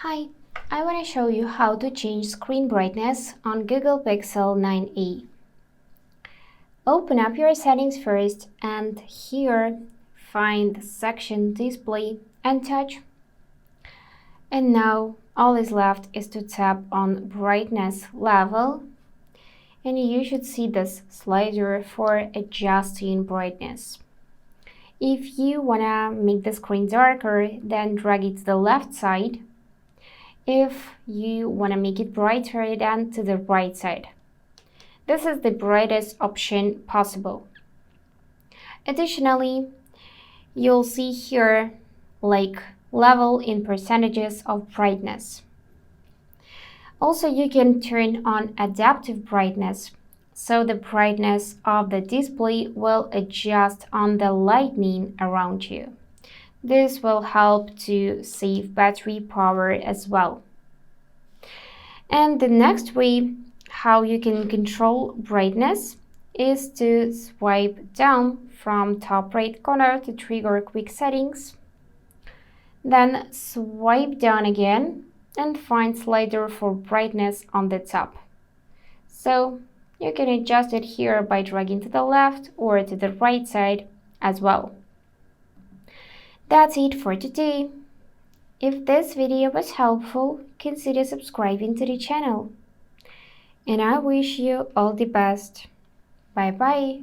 Hi, I want to show you how to change screen brightness on Google Pixel 9a. Open up your settings first and here find the section Display and Touch. And now all is left is to tap on Brightness Level and you should see this slider for adjusting brightness. If you want to make the screen darker, then drag it to the left side. If you want to make it brighter, then to the right side. This is the brightest option possible. Additionally, you'll see here like level in percentages of brightness. Also, you can turn on adaptive brightness, so the brightness of the display will adjust on the lighting around you. This will help to save battery power as well. And the next way how you can control brightness is to swipe down from top right corner to trigger quick settings. Then swipe down again and find slider for brightness on the top. So you can adjust it here by dragging to the left or to the right side as well. That's it for today. If this video was helpful, consider subscribing to the channel. And I wish you all the best. Bye bye.